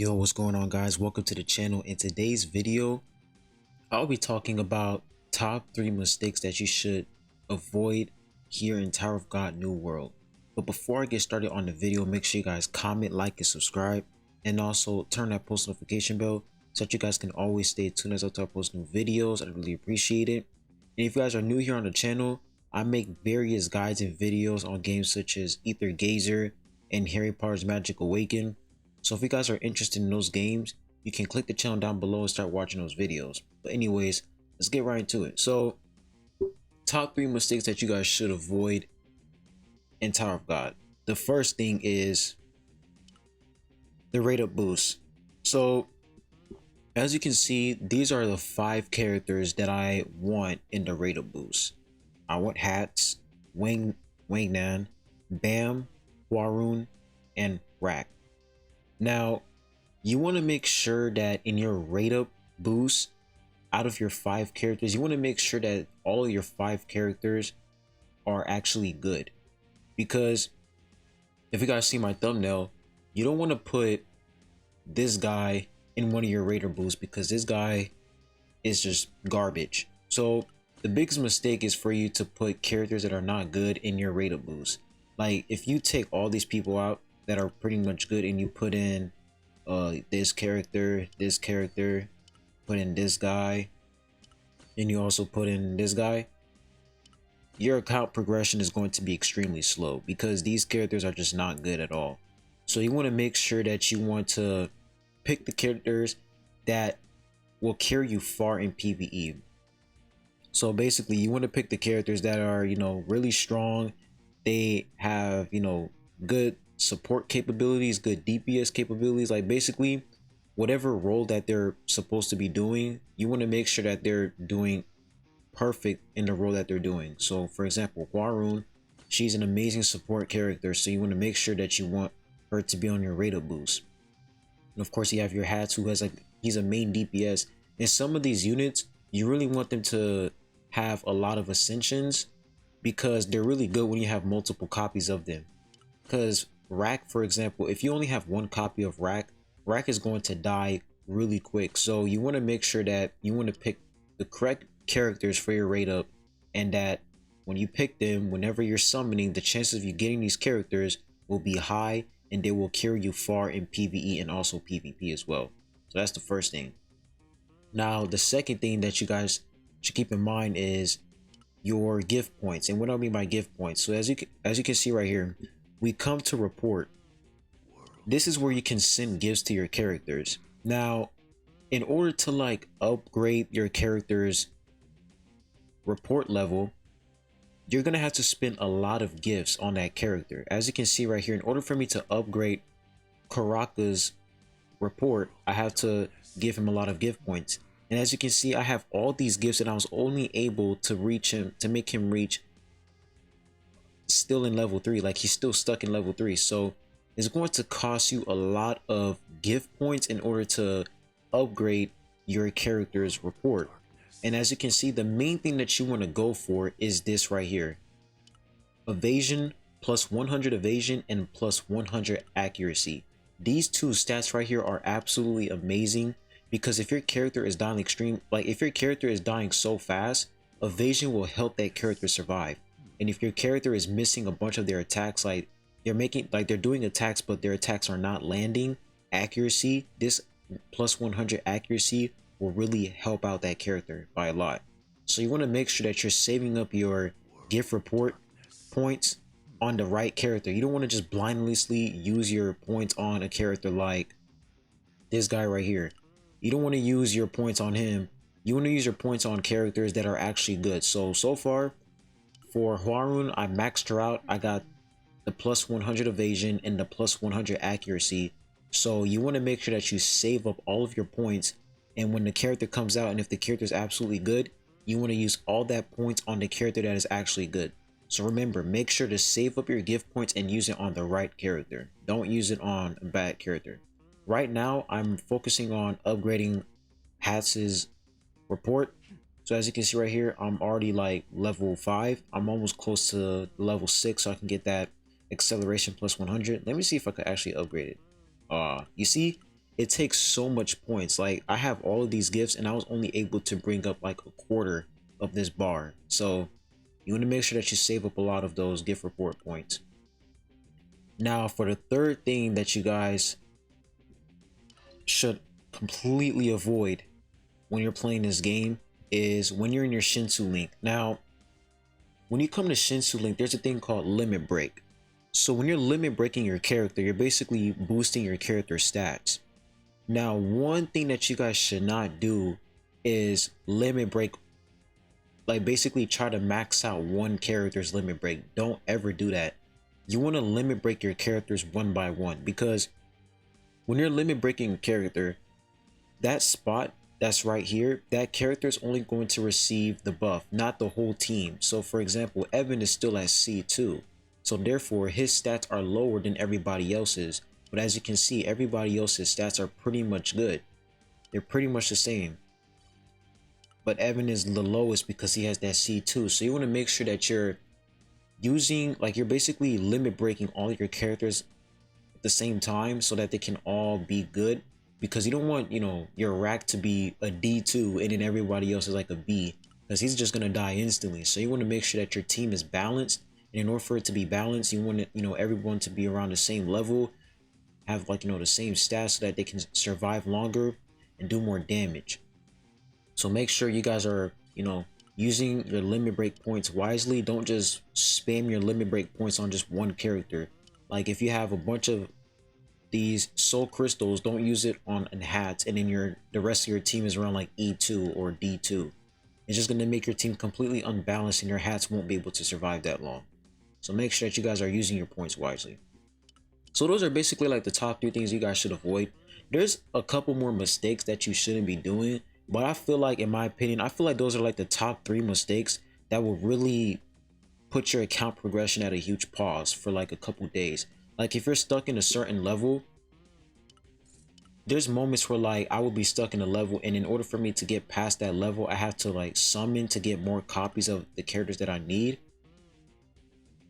Yo, what's going on, guys? Welcome to the channel. In today's video, I'll be talking about top 3 mistakes that you should avoid here in Tower of God New World. But before I get started on the video, make sure you guys comment, like, and subscribe, and also turn that post notification bell so that you guys can always stay tuned as I post new videos. I really appreciate it. And if you guys are new here on the channel, I make various guides and videos on games such as Ether Gazer and Harry Potter's Magic Awaken. So if you guys are interested in those games, you can click the channel down below and start watching those videos. But anyways, let's get right into it. So top 3 mistakes that you guys should avoid in Tower of God. The first thing is the rate up boost. So as you can see, these are the 5 characters that I want in the rate up boost. I want Hats, Wangnan, Bam, Hwaryun, and Rak. Now, you want to make sure that in your rate up boost, out of your 5 characters, you want to make sure that all of your 5 characters are actually good. Because if you guys see my thumbnail, you don't want to put this guy in one of your rate up boosts because this guy is just garbage. So the biggest mistake is for you to put characters that are not good in your rate up boost. Like if you take all these people out that are pretty much good and you put in this character, put in this guy, and you also put in this guy, your account progression is going to be extremely slow because these characters are just not good at all. So you want to make sure that you want to pick the characters that will carry you far in PvE. So basically you want to pick the characters that are, really strong. They have, good support capabilities, good DPS capabilities. Like basically whatever role that they're supposed to be doing, you want to make sure that they're doing perfect in the role that they're doing. So for example, Hwaryun, she's an amazing support character, so you want to make sure that you want her to be on your rate up boost. And of course you have your Hats, who has he's a main DPS. In some of these units, you really want them to have a lot of ascensions because they're really good when you have multiple copies of them. Because Rak, for example, if you only have 1 copy of Rak is going to die really quick. So you want to make sure that you want to pick the correct characters for your rate up, and that when you pick them, whenever you're summoning, the chances of you getting these characters will be high and they will carry you far in PvE and also PvP as well. So that's the first thing. Now the second thing that you guys should keep in mind is your gift points. And what do I mean by gift points? So as you can see right here, we come to report. This is where you can send gifts to your characters. Now, in order to upgrade your character's report level, you're gonna have to spend a lot of gifts on that character. As you can see right here, in order for me to upgrade Karaka's report, I have to give him a lot of gift points. And as you can see, I have all these gifts and I was only able to make him reach still in level 3. Like he's still stuck in level 3. So it's going to cost you a lot of gift points in order to upgrade your character's report. And as you can see, the main thing that you want to go for is this right here: evasion, plus 100 evasion and plus 100 accuracy. These 2 stats right here are absolutely amazing because if your character is dying if your character is dying so fast, evasion will help that character survive. And if your character is missing a bunch of their attacks, they're doing attacks but their attacks are not landing, accuracy, this plus 100 accuracy will really help out that character by a lot. So you want to make sure that you're saving up your gift report points on the right character. You don't want to just blindlessly use your points on a character like this guy right here. You don't want to use your points on him. You want to use your points on characters that are actually good. So far for Hwaryun, I maxed her out. I got the plus 100 evasion and the plus 100 accuracy. So you want to make sure that you save up all of your points, and when the character comes out, and if the character is absolutely good, you want to use all that points on the character that is actually good. So remember, make sure to save up your gift points and use it on the right character. Don't use it on a bad character. Right now, I'm focusing on upgrading Hats's report. So as you can see right here, I'm already level 5. I'm almost close to level 6, so I can get that acceleration plus 100. Let me see if I could actually upgrade it. You see, it takes so much points. Like I have all of these gifts and I was only able to bring up like a quarter of this bar. So you want to make sure that you save up a lot of those gift report points. Now for the third thing that you guys should completely avoid when you're playing this game is when you're in your Shinsu link. Now when you come to Shinsu link, there's a thing called limit break. So when you're limit breaking your character, you're basically boosting your character stats. Now one thing that you guys should not do is limit break, like basically try to max out one character's limit break. Don't ever do that. You want to limit break your characters one by one, because when you're limit breaking a character, that spot that's right here, that character is only going to receive the buff, not the whole team. So for example, Evan is still at C2, so therefore his stats are lower than everybody else's. But as you can see, everybody else's stats are pretty much good. They're pretty much the same. But Evan is the lowest because he has that C2. So you want to make sure that you're using, like, you're basically limit breaking all your characters at the same time so that they can all be good. Because you don't want, you know, your rack to be a D2 and then everybody else is like a B, because he's just going to die instantly. So you want to make sure that your team is balanced. And in order for it to be balanced, you want it, you know, everyone to be around the same level, have, like, you know, the same stats so that they can survive longer and do more damage. So make sure you guys are, you know, using your limit break points wisely. Don't just spam your limit break points on just one character. Like if you have a bunch of these soul crystals, don't use it on hats and then the rest of your team is around like E2 or D2. It's just going to make your team completely unbalanced and your hats won't be able to survive that long. So make sure that you guys are using your points wisely. So those are basically like the top 3 things you guys should avoid. There's a couple more mistakes that you shouldn't be doing, but I feel like, in my opinion, I feel like those are like the top 3 mistakes that will really put your account progression at a huge pause for like a couple days. Like if you're stuck in a certain level, there's moments where like I will be stuck in a level, and in order for me to get past that level, I have to like summon to get more copies of the characters that I need.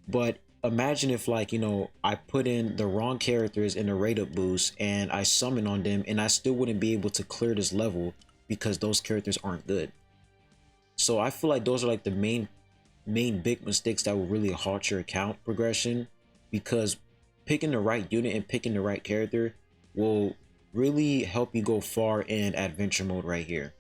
But imagine if, like, you know, I put in the wrong characters in the rate up boost and I summon on them and I still wouldn't be able to clear this level because those characters aren't good. So I feel like those are like the main big mistakes that will really halt your account progression, because picking the right unit and picking the right character will really help you go far in adventure mode right here.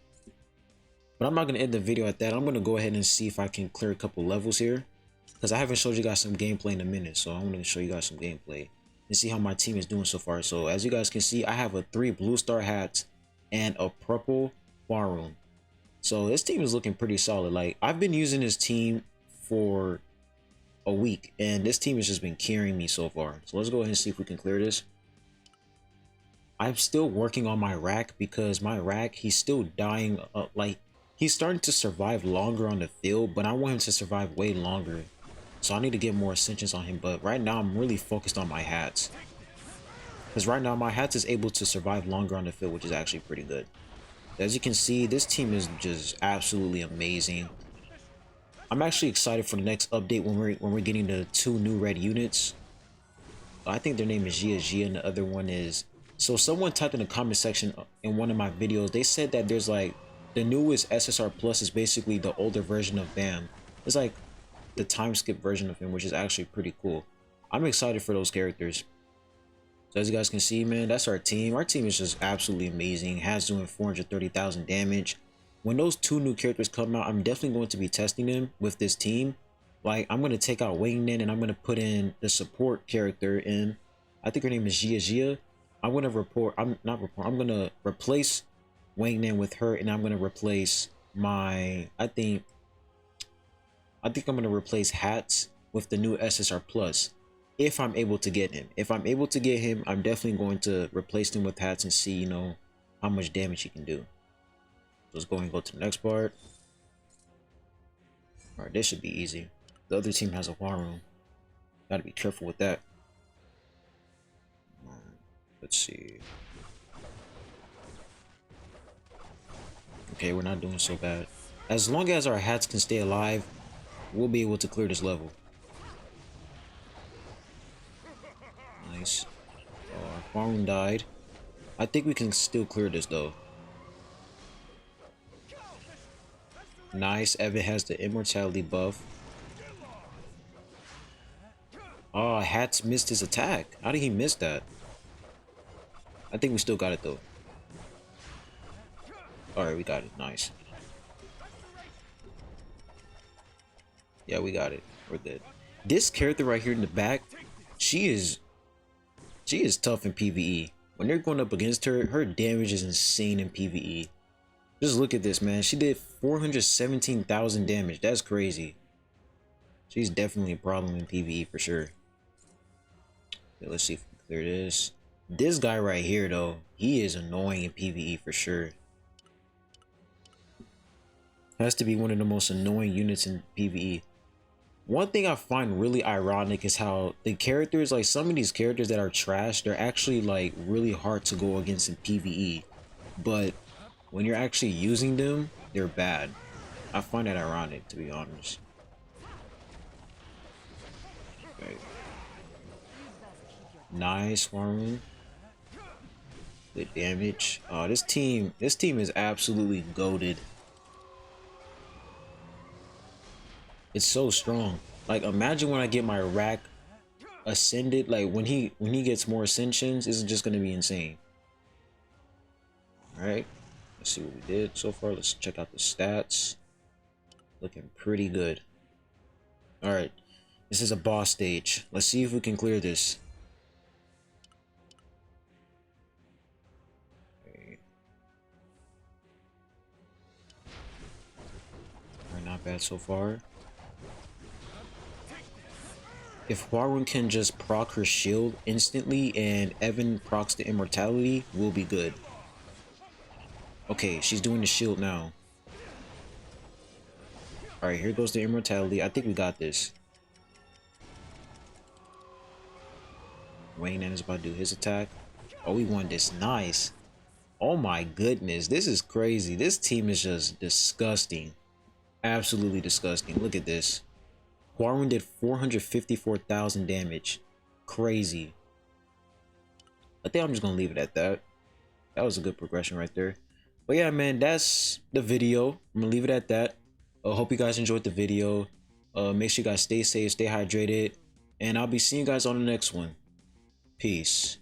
But I'm not going to end the video at that. I'm going to go ahead and see if I can clear a couple levels here, because I haven't showed you guys some gameplay in a minute. So I'm going to show you guys some gameplay and see how my team is doing so far. So as you guys can see, I have a 3 blue star hats and a purple bar room. So this team is looking pretty solid. Like I've been using this team for a week and this team has just been carrying me so far. So let's go ahead and see if we can clear this. I'm still working on my rack because my rack, he's still dying. Like he's starting to survive longer on the field, but I want him to survive way longer. So I need to get more ascensions on him. But right now I'm really focused on my hats, because right now my hats is able to survive longer on the field, which is actually pretty good. As you can see, this team is just absolutely amazing. I'm actually excited for the next update when we're getting the 2 new red units. I think their name is Gia and the other one is... So someone typed in the comment section in one of my videos, they said that there's like the newest SSR Plus is basically the older version of Bam. It's like the time skip version of him, which is actually pretty cool. I'm excited for those characters. So as you guys can see, man, that's our team. Our team is just absolutely amazing. Has doing 430,000 damage. When those 2 new characters come out, I'm definitely going to be testing them with this team. Like, I'm going to take out Wangnan and I'm going to put in the support character in. I think her name is Gia. I'm going to replace Wangnan with her, and I'm going to replace my, I think I'm going to replace Hats with the new SSR Plus. If I'm able to get him. If I'm able to get him, I'm definitely going to replace him with Hats and see, you know, how much damage he can do. So let's go ahead and go to the next part. Alright, this should be easy. The other team has a war room. Gotta be careful with that. Let's see. Okay, we're not doing so bad. As long as our hats can stay alive, we'll be able to clear this level. Nice. Oh, our farm died. I think we can still clear this though. Nice. Evan has the immortality buff. Oh, Hats missed his attack. How did he miss that? I think we still got it though. Alright, we got it. Nice. Yeah, we got it. We're good. This character right here in the back, she is tough in PvE. When they're going up against her, her damage is insane in PvE. Just look at this, man. She did 417,000 damage. That's crazy. She's definitely a problem in PvE for sure. Okay, let's see if we can clear this. This guy right here, though, he is annoying in PvE for sure. Has to be one of the most annoying units in PvE. One thing I find really ironic is how the characters, like some of these characters that are trash, they're actually like really hard to go against in PvE. But when you're actually using them, they're bad. I find that ironic, to be honest. Okay. Nice, Warren. Good damage. Oh, this team is absolutely goated. It's so strong. Like, imagine when I get my rack ascended. Like when he gets more ascensions, this is just gonna be insane. All right, let's see what we did so far. Let's check out the stats. Looking pretty good. All right, this is a boss stage. Let's see if we can clear this. Okay. All right, not bad so far. If Hwarun can just proc her shield instantly and Evan procs the immortality, we'll be good. Okay, she's doing the shield now. Alright, here goes the immortality. I think we got this. Wayne is about to do his attack. Oh, we won this. Nice. Oh my goodness, this is crazy. This team is just disgusting. Absolutely disgusting. Look at this. Hwarun did 454,000 damage. Crazy. I think I'm just gonna leave it at that. That was a good progression right there. But yeah, man, that's the video. I'm gonna leave it at that. Hope you guys enjoyed the video. Make sure you guys stay safe, stay hydrated, and I'll be seeing you guys on the next one. Peace.